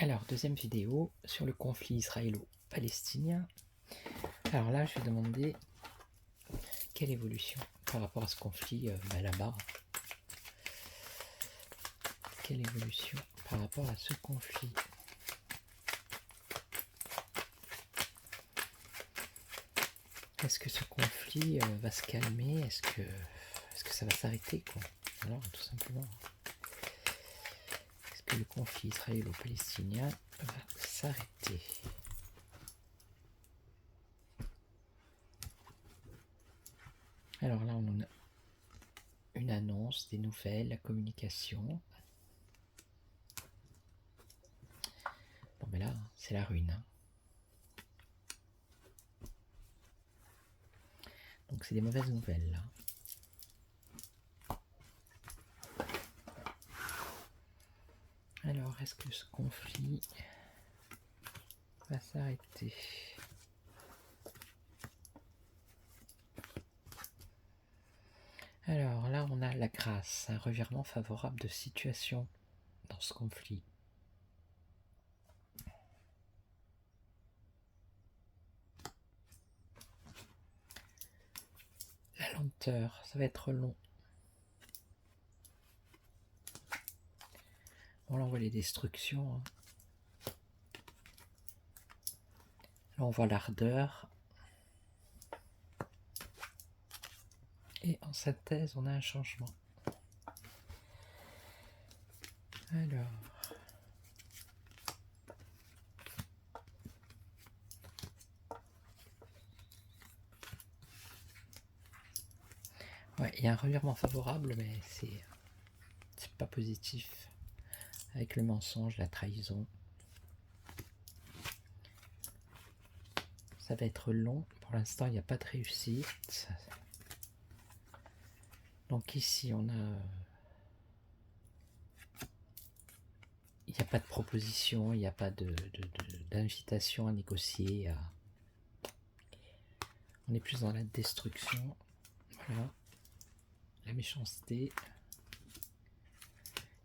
Alors, deuxième vidéo sur le conflit israélo-palestinien. Alors là, je vais demander quelle évolution par rapport à ce conflit là-bas. Quelle évolution par rapport à ce conflit? Est-ce que ce conflit va se calmer? Est-ce que ça va s'arrêter, quoi? Alors, tout simplement. Est-ce que le conflit israélo-palestinien va s'arrêter? Alors là, on a une annonce, des nouvelles, la communication. Bon, mais là, c'est la ruine. Donc, c'est des mauvaises nouvelles, là. Alors, est-ce que ce conflit va s'arrêter? Alors là, on a la grâce, un revirement favorable de situation dans ce conflit. La lenteur, ça va être long. Bon, là, on voit les destructions. Là, on voit l'ardeur. Et en synthèse, on a un changement. Alors... ouais, il y a un revirement favorable, mais c'est pas positif. Avec le mensonge, la trahison. Ça va être long. Pour l'instant, il n'y a pas de réussite. Donc ici, on a... il n'y a pas de proposition, il n'y a pas d'invitation à négocier. On est plus dans la destruction. Voilà. La méchanceté.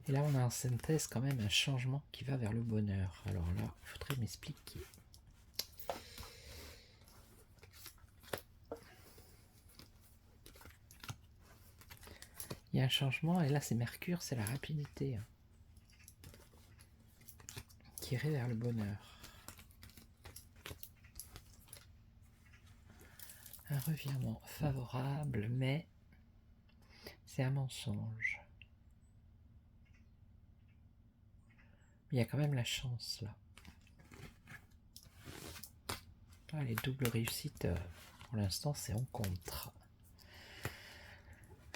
Et là, on a en synthèse quand même un changement qui va vers le bonheur. Alors là, il faudrait m'expliquer. Il y a un changement, et là, c'est Mercure, c'est la rapidité qui irait vers le bonheur. Un revirement favorable, mais c'est un mensonge. Il y a quand même la chance, là. Ah, les doubles réussites, pour l'instant, c'est en contre.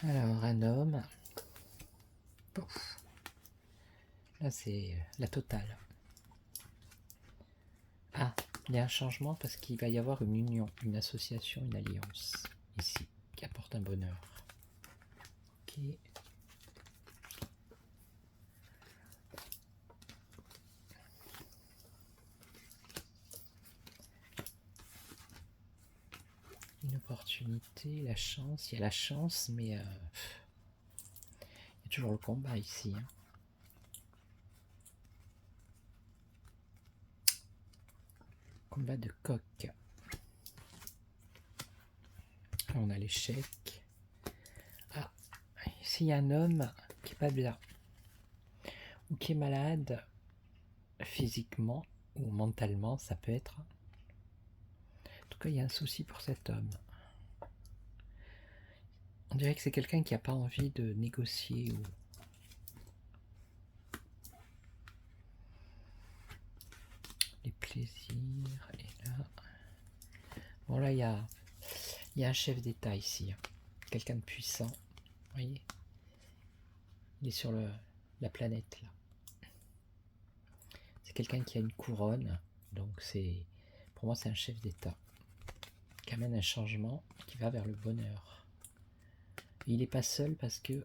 Alors, un homme. Pouf. Là, c'est la totale. Ah, il y a un changement parce qu'il va y avoir une union, une association, une alliance, ici, qui apporte un bonheur. Ok. Une opportunité, la chance, il y a la chance, mais il y a toujours le combat ici. Combat de coq. Là, on a l'échec. Ah, ici il y a un homme qui est pas bien, ou qui est malade, physiquement ou mentalement, ça peut être. En tout cas, il y a un souci pour cet homme. On dirait que c'est quelqu'un qui n'a pas envie de négocier ou... les plaisirs, et là... bon, là, il y a un chef d'État ici. Quelqu'un de puissant. Vous voyez? Il est sur la planète, là. C'est quelqu'un qui a une couronne. Donc, pour moi, c'est un chef d'État qui amène un changement qui va vers le bonheur. Et il n'est pas seul parce que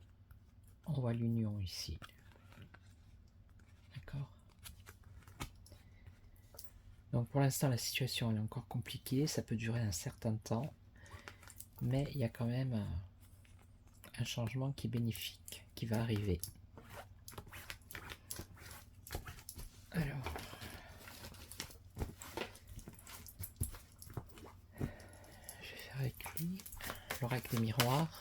on voit l'union ici. D'accord? Donc pour l'instant la situation elle est encore compliquée, ça peut durer un certain temps, mais il y a quand même un changement qui est bénéfique, qui va arriver. Alors, fleurs avec des miroirs.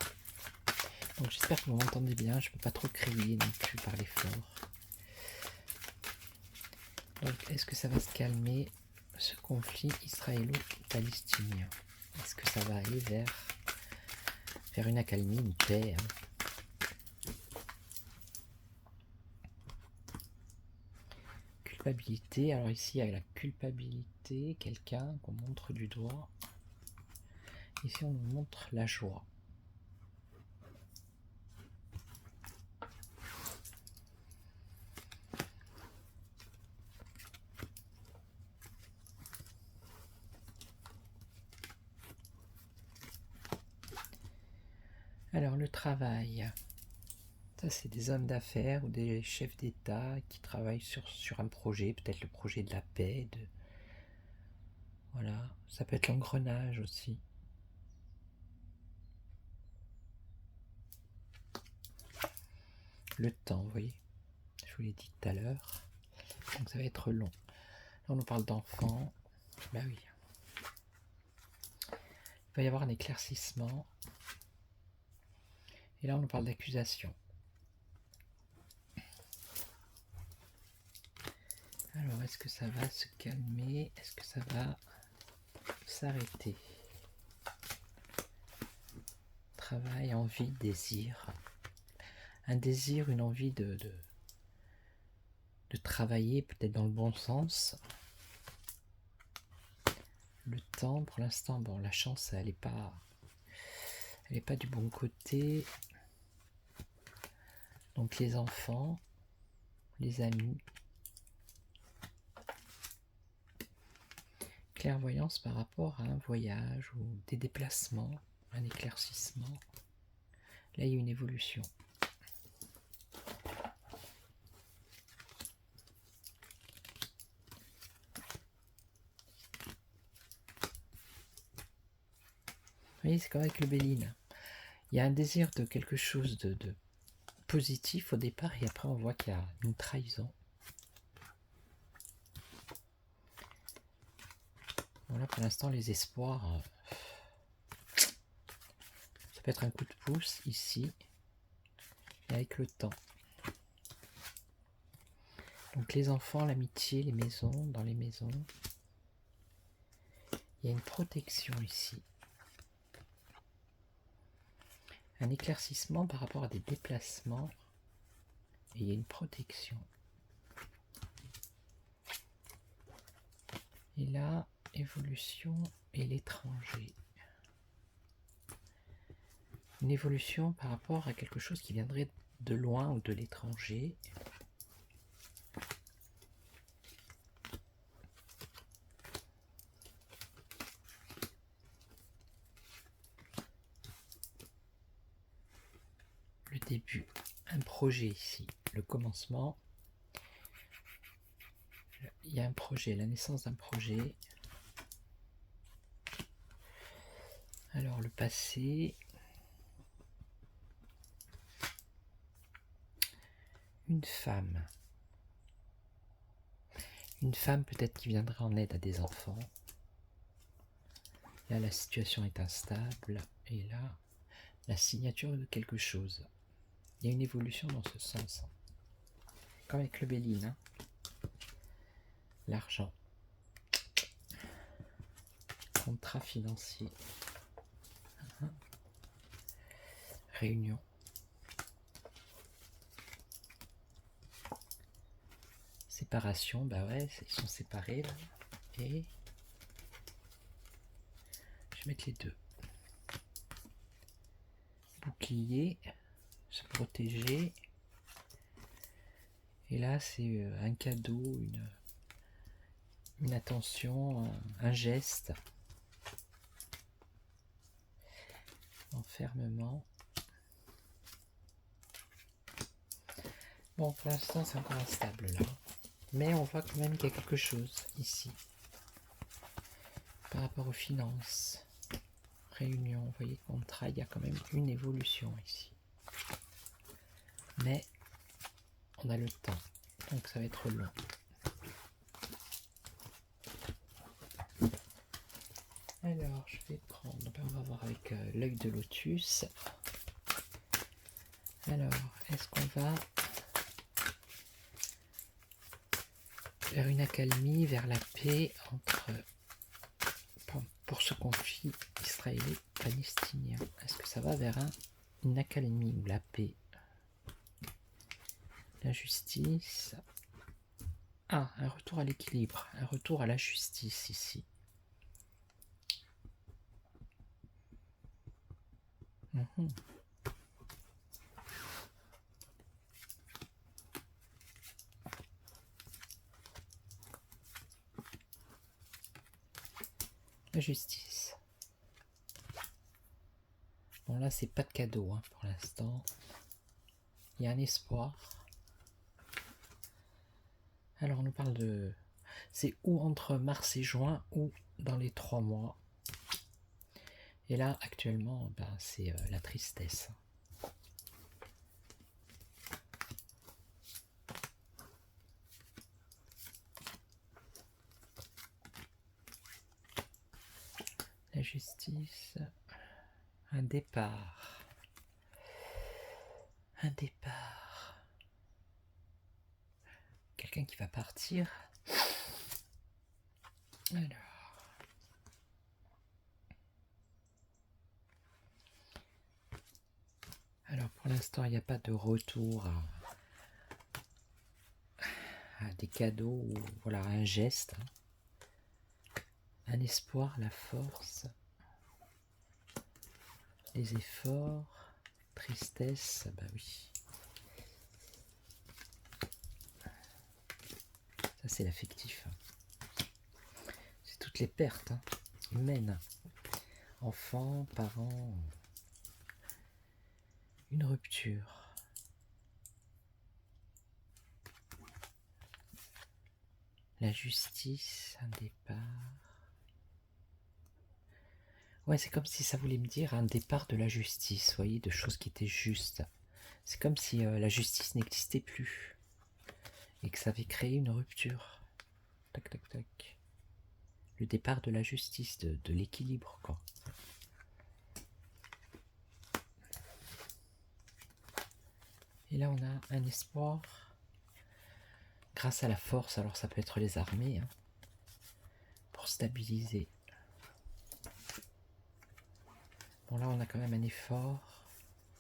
Donc j'espère que vous m'entendez bien, je ne peux pas trop crier non plus parler fort. Donc est-ce que ça va se calmer ce conflit israélo-palestinien? Est-ce que ça va aller vers une accalmie, une paix Culpabilité, alors ici il y a la culpabilité, quelqu'un qu'on montre du doigt. Ici on nous montre la joie. Alors le travail, ça c'est des hommes d'affaires ou des chefs d'État qui travaillent sur un projet, peut-être le projet de la paix, voilà, ça peut être l'engrenage aussi. Le temps, vous voyez, je vous l'ai dit tout à l'heure, donc ça va être long. Là on nous parle d'enfants, bah oui. Il va y avoir un éclaircissement. Et là on nous parle d'accusation. Alors est-ce que ça va se calmer? Est-ce que ça va s'arrêter? Travail, envie, désir. Un désir, une envie de travailler peut-être dans le bon sens. Le temps, pour l'instant, bon, la chance, elle n'est pas du bon côté. Donc les enfants, les amis. Clairvoyance par rapport à un voyage ou des déplacements, un éclaircissement. Là, il y a une évolution. Vous voyez, c'est comme avec le Béline. Il y a un désir de quelque chose de positif au départ et après on voit qu'il y a une trahison. Voilà, pour l'instant, les espoirs, ça peut être un coup de pouce ici et avec le temps. Donc les enfants, l'amitié, les maisons, dans les maisons, il y a une protection ici. Un éclaircissement par rapport à des déplacements et il y a une protection. Et là, évolution et l'étranger. Une évolution par rapport à quelque chose qui viendrait de loin ou de l'étranger. Le début, un projet ici, le commencement. Il y a un projet, la naissance d'un projet. Alors le passé. Une femme. Une femme peut-être qui viendrait en aide à des enfants. Là la situation est instable et là la signature de quelque chose. Il y a une évolution dans ce sens. Comme avec le Béline. Hein. L'argent. Contrat financier. Réunion. Séparation, bah ouais, ils sont séparés là. Et je vais mettre les deux. Bouclier, se protéger. Et là, c'est un cadeau, une attention, un geste. Enfermement. Bon, pour l'instant, c'est encore instable là. Mais on voit quand même qu'il y a quelque chose ici. Par rapport aux finances. Réunion, vous voyez, contrat, il y a quand même une évolution ici. Mais on a le temps, donc ça va être long. Alors, je vais prendre, on va voir avec l'œil de lotus. Alors, est-ce qu'on va vers une accalmie, vers la paix entre pour ce conflit israélo-palestinien? Est-ce que ça va vers une accalmie ou la paix? La justice. Ah, un retour à l'équilibre, un retour à la justice ici. La justice. Bon, là, c'est pas de cadeau hein, pour l'instant. Il y a un espoir. Alors, on nous parle de... C'est ou entre mars et juin ou dans les 3 mois. Et là, actuellement, c'est la tristesse. La justice. Un départ. Un départ. Quelqu'un qui va partir. Alors pour l'instant, il n'y a pas de retour à des cadeaux ou voilà, un geste. Un espoir, la force. Les efforts. Tristesse, bah oui. Ça c'est l'affectif. C'est toutes les pertes humaines. Enfants, parents. Une rupture. La justice, un départ. Ouais, c'est comme si ça voulait me dire un départ de la justice, vous voyez, de choses qui étaient justes. C'est comme si la justice n'existait plus et que ça avait créé une rupture. Tac, tac, tac. Le départ de la justice, de l'équilibre, quoi. Et là, on a un espoir grâce à la force. Alors, ça peut être les armées, hein, pour stabiliser. Bon, là, on a quand même un effort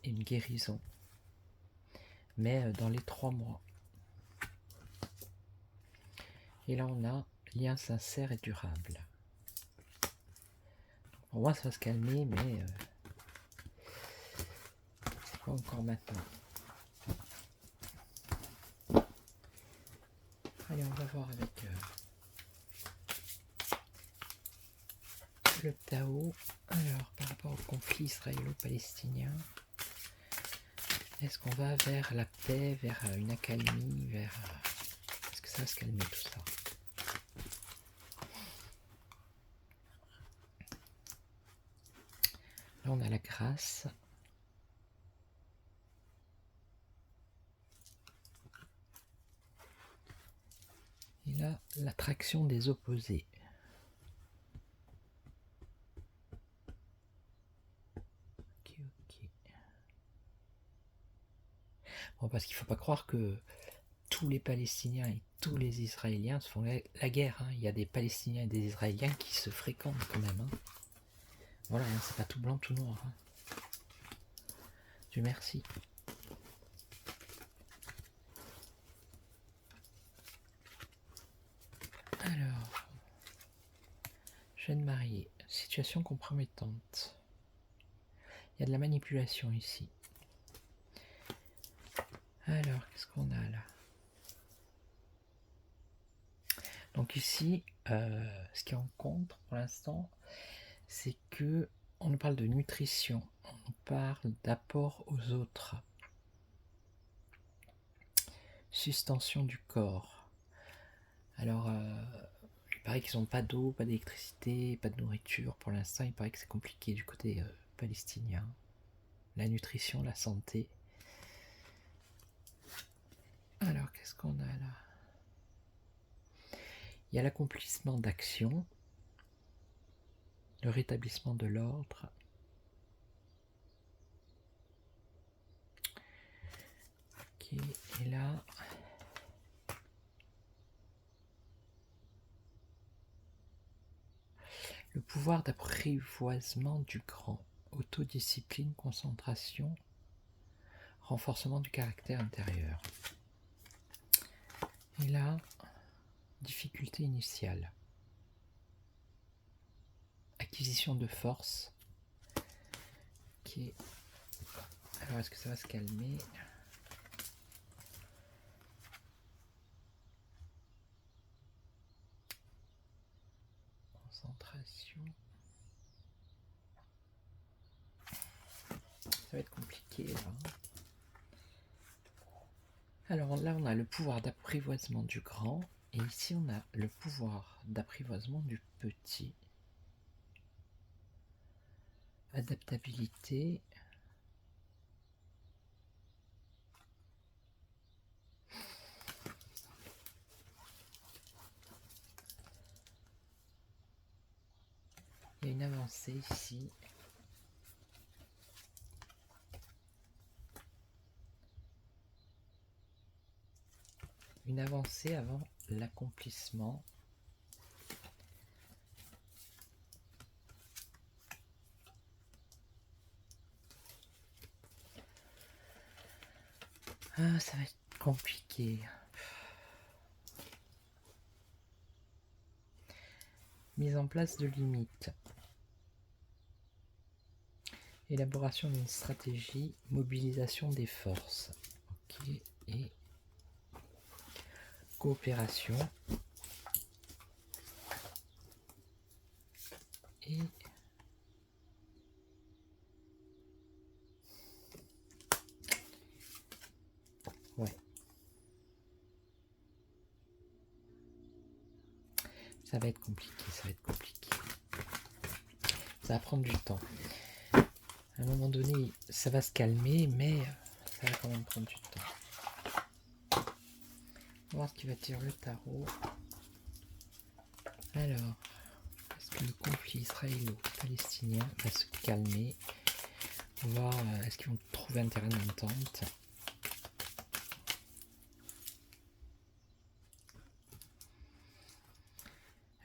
et une guérison. Mais dans les 3 mois. Et là, on a lien sincère et durable. Pour moi, ça va se calmer, mais c'est pas encore maintenant. Allez, on va voir avec le Tao. Alors, par rapport au conflit israélo-palestinien, est-ce qu'on va vers la paix, vers une accalmie, vers... Est-ce que ça va se calmer tout ça? Là, on a la grâce. Et là, l'attraction des opposés. Ok. Bon, parce qu'il ne faut pas croire que tous les Palestiniens et tous les Israéliens se font la guerre. Hein. Il y a des Palestiniens et des Israéliens qui se fréquentent quand même. Hein. Voilà, hein, c'est pas tout blanc, tout noir. Hein. Dieu merci. Alors, jeune mariée, situation compromettante. Il y a de la manipulation ici. Alors, qu'est-ce qu'on a là? Donc ici, ce qui est en compte pour l'instant, c'est que on nous parle de nutrition, on nous parle d'apport aux autres, sustention du corps. Alors, il paraît qu'ils n'ont pas d'eau, pas d'électricité, pas de nourriture. Pour l'instant, il paraît que c'est compliqué du côté palestinien. La nutrition, la santé. Alors, qu'est-ce qu'on a là? Il y a l'accomplissement d'actions. le rétablissement de l'ordre. Ok, et là, le pouvoir d'apprivoisement du grand, autodiscipline, concentration, renforcement du caractère intérieur. Et là, difficulté initiale, acquisition de force. Ok, alors est-ce que ça va se calmer? Concentration. Ça va être compliqué là. Alors là, on a le pouvoir d'apprivoisement du grand, et ici on a le pouvoir d'apprivoisement du petit. Adaptabilité. Il y a une avancée ici. Une avancée avant l'accomplissement. Ah, ça va être compliqué. Mise en place de limites. Élaboration d'une stratégie, mobilisation des forces. Ok, et coopération. Et ouais. Ça va être compliqué, ça va être compliqué. Ça va prendre du temps. À un moment donné, ça va se calmer, mais ça va quand même prendre du temps. On va voir ce qui va tirer le tarot. Alors, est-ce que le conflit israélo-palestinien va se calmer? On va voir, est-ce qu'ils vont trouver un terrain d'entente?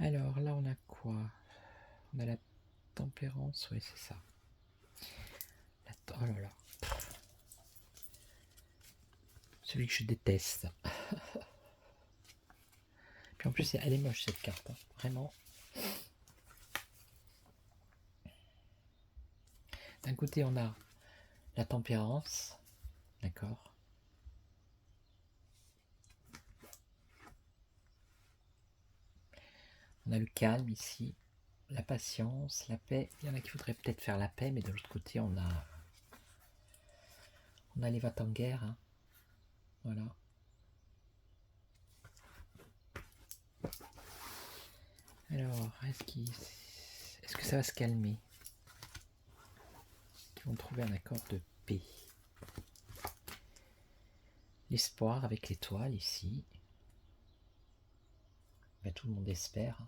Alors là, on a quoi? On a la tempérance, oui, c'est ça. Oh là là. Celui que je déteste. Puis en plus, elle est moche cette carte, hein. Vraiment. D'un côté, on a la tempérance, d'accord. On a le calme ici, la patience, la paix. Il y en a qui voudraient peut-être faire la paix, mais de l'autre côté, on a les va-t-en-guerre, hein. Voilà. Alors, est-ce que ça va se calmer? Ils vont trouver un accord de paix. L'espoir avec l'étoile ici. Ben, tout le monde espère.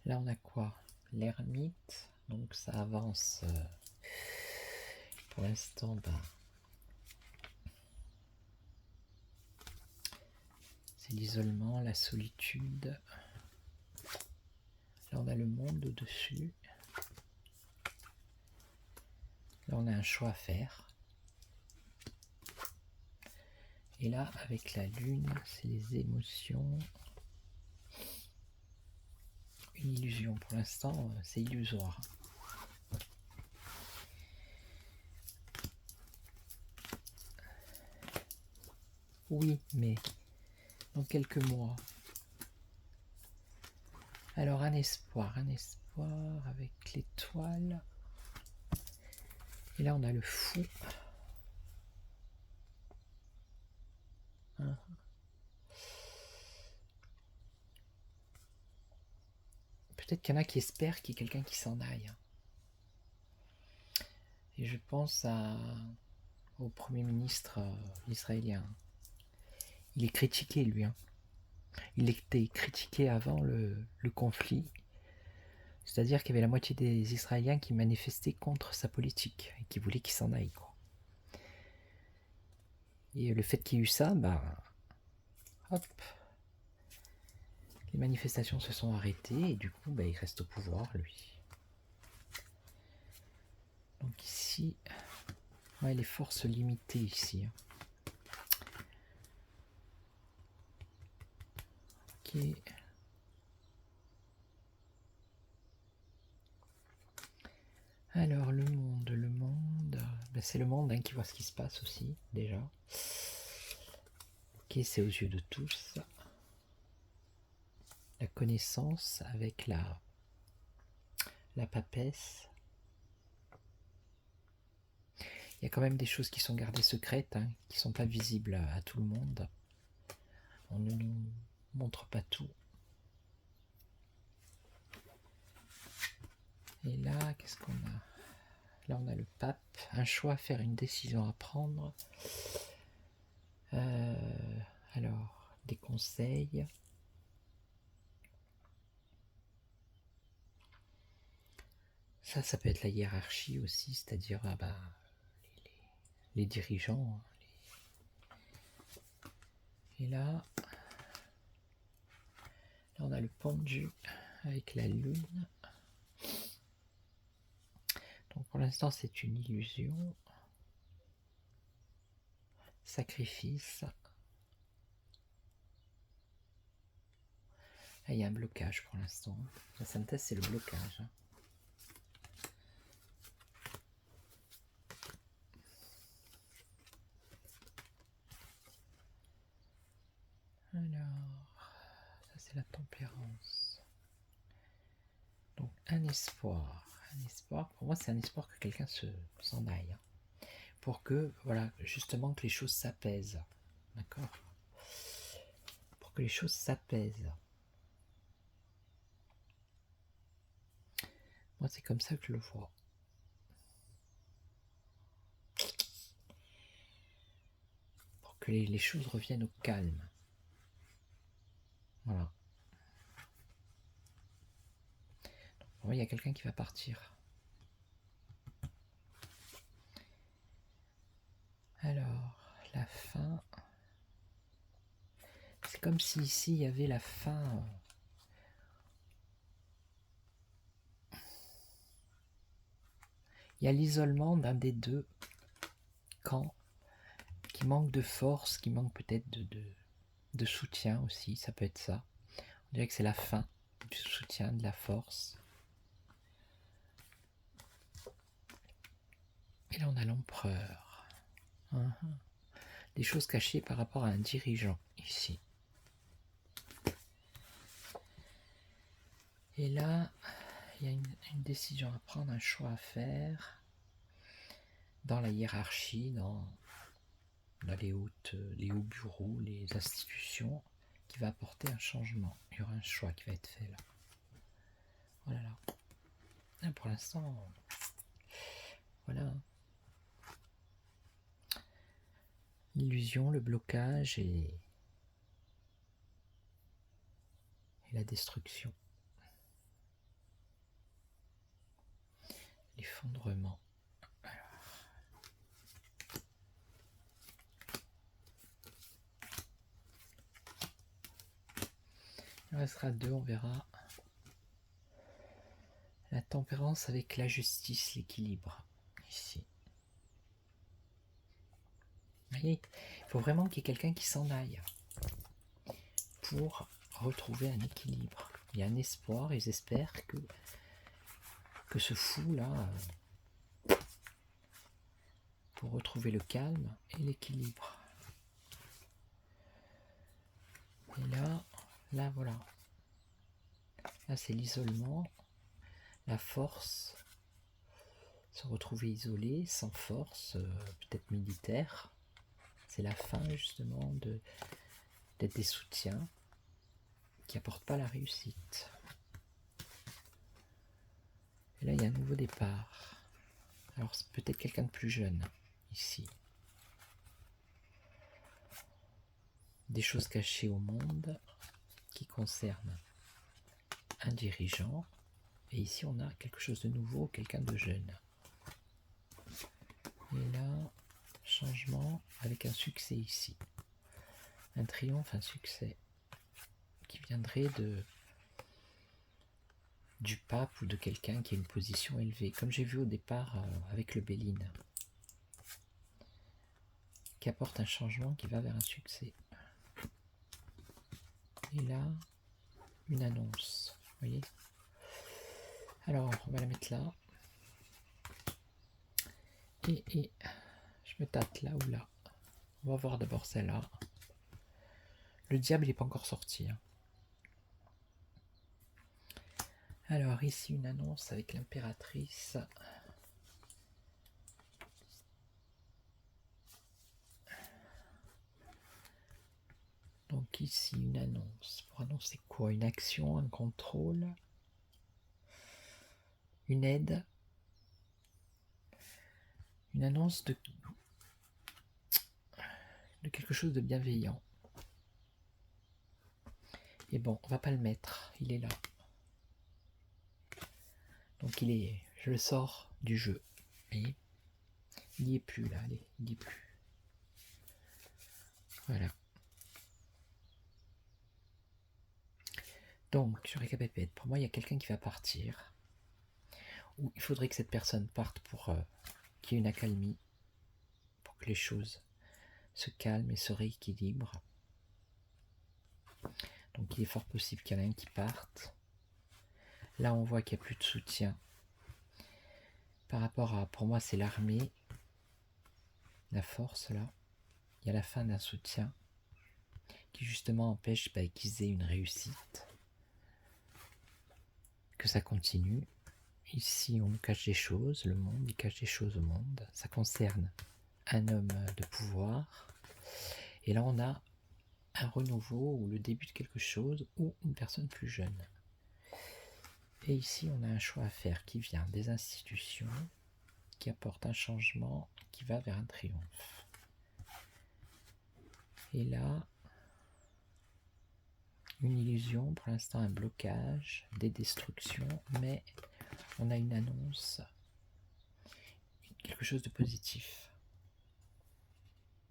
Là, on a quoi? L'ermite. Donc, ça avance. Pour l'instant, c'est l'isolement, la solitude. Là, on a le monde au-dessus. Là, on a un choix à faire. Et là, avec la lune, c'est les émotions. Une illusion. Pour l'instant, c'est illusoire. Oui, mais dans quelques mois. Alors, un espoir avec l'étoile. Et là, on a le fou. Hein? Peut-être qu'il y en a qui espèrent qu'il y ait quelqu'un qui s'en aille. Et je pense à au Premier ministre israélien. Il est critiqué, lui. Hein. Il était critiqué avant le conflit. C'est-à-dire qu'il y avait la moitié des Israéliens qui manifestaient contre sa politique et qui voulaient qu'il s'en aille. Quoi. Et le fait qu'il y ait eu ça, bah, hop, les manifestations se sont arrêtées et du coup, bah, il reste au pouvoir, lui. Donc ici, ouais, les forces limitées ici. Hein. Ok. Alors le monde, ben, c'est le monde hein, qui voit ce qui se passe aussi, déjà. Ok, c'est aux yeux de tous. La connaissance avec la papesse. Il y a quand même des choses qui sont gardées secrètes, hein, qui ne sont pas visibles à tout le monde. On ne nous montre pas tout. Et là, qu'est-ce qu'on a? Là, on a le pape. Un choix à faire, une décision à prendre. Alors, des conseils. Ça peut être la hiérarchie aussi, c'est-à-dire les dirigeants. Et là, on a le pendu avec la lune. Donc pour l'instant, c'est une illusion. Sacrifice. Là, il y a un blocage pour l'instant. La synthèse, c'est le blocage. Alors, ça c'est la tempérance. Donc un espoir. Un espoir, pour moi c'est un espoir que quelqu'un s'en aille. Pour que, voilà, justement que les choses s'apaisent. D'accord? Pour que les choses s'apaisent. Moi c'est comme ça que je le vois. Pour que les choses reviennent au calme. Voilà. Bon, il y a quelqu'un qui va partir. Alors, la fin. C'est comme si ici il y avait la fin. Il y a l'isolement d'un des deux camps qui manque de force, qui manque peut-être de soutien aussi, ça peut être ça. On dirait que c'est la fin du soutien, de la force. Et là on a l'empereur. Des choses cachées par rapport à un dirigeant ici. Et là, il y a une décision à prendre, un choix à faire dans la hiérarchie, dans les hauts bureaux, les institutions, qui va apporter un changement. Il y aura un choix qui va être fait là. Voilà. Là, pour l'instant, voilà. L'illusion, le blocage et la destruction. L'effondrement. Il restera deux, on verra. La tempérance avec la justice, l'équilibre. Ici. Vous voyez, il faut vraiment qu'il y ait quelqu'un qui s'en aille pour retrouver un équilibre. Il y a un espoir, ils espèrent que ce fou-là, pour retrouver le calme et l'équilibre. Et là voilà. Là c'est l'isolement, la force, se retrouver isolé, sans force, peut-être militaire. C'est la fin justement d'être des soutiens qui n'apportent pas la réussite. Et là il y a un nouveau départ. Alors c'est peut-être quelqu'un de plus jeune ici. des choses cachées au monde qui concernent un dirigeant. Et ici, on a quelque chose de nouveau, quelqu'un de jeune. Et là, changement avec un succès ici. Un triomphe, un succès qui viendrait du pape ou de quelqu'un qui a une position élevée. Comme j'ai vu au départ avec le Béline. Qui apporte un changement qui va vers un succès. Et là, une annonce. Vous voyez ? Alors, on va la mettre là. Et je me tâte là ou là. On va voir d'abord celle-là. Le diable n'est pas encore sorti. Hein. Alors, ici, une annonce avec l'impératrice. Donc ici, une annonce. Pour annoncer quoi? Une action, un contrôle, une aide, une annonce de quelque chose de bienveillant. Et bon, on va pas le mettre, il est là. Donc je le sors du jeu. Vous voyez, il n'y est plus là, allez, il n'y est plus. Voilà. Donc, je récapitule. Pour moi, il y a quelqu'un qui va partir. Ou il faudrait que cette personne parte pour qu'il y ait une accalmie, pour que les choses se calment et se rééquilibrent. Donc il est fort possible qu'il y en ait un qui parte. Là, on voit qu'il n'y a plus de soutien. Par rapport à, pour moi, c'est l'armée, la force, là. Il y a la fin d'un soutien qui justement empêche qu'ils aient une réussite. Que ça continue. Ici, on nous cache des choses, le monde, il cache des choses au monde. Ça concerne un homme de pouvoir. Et là, on a un renouveau ou le début de quelque chose ou une personne plus jeune. Et ici, on a un choix à faire qui vient des institutions, qui apporte un changement, qui va vers un triomphe. Et là, une illusion, pour l'instant un blocage, des destructions, mais on a une annonce, quelque chose de positif.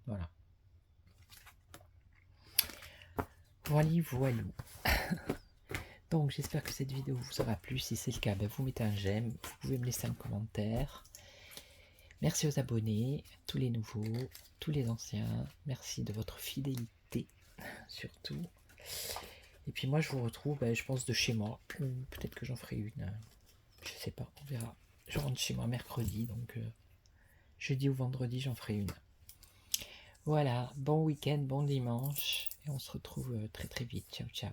Voilà. Voilou. Donc j'espère que cette vidéo vous aura plu. Si c'est le cas, vous mettez un j'aime, vous pouvez me laisser un commentaire. Merci aux abonnés, tous les nouveaux, tous les anciens. Merci de votre fidélité, surtout. Et puis moi je vous retrouve, je pense, de chez moi. Ou peut-être que j'en ferai une. Je sais pas, on verra. Je rentre chez moi mercredi, donc jeudi ou vendredi j'en ferai une. Voilà, bon week-end, bon dimanche. Et on se retrouve très très vite. Ciao, ciao.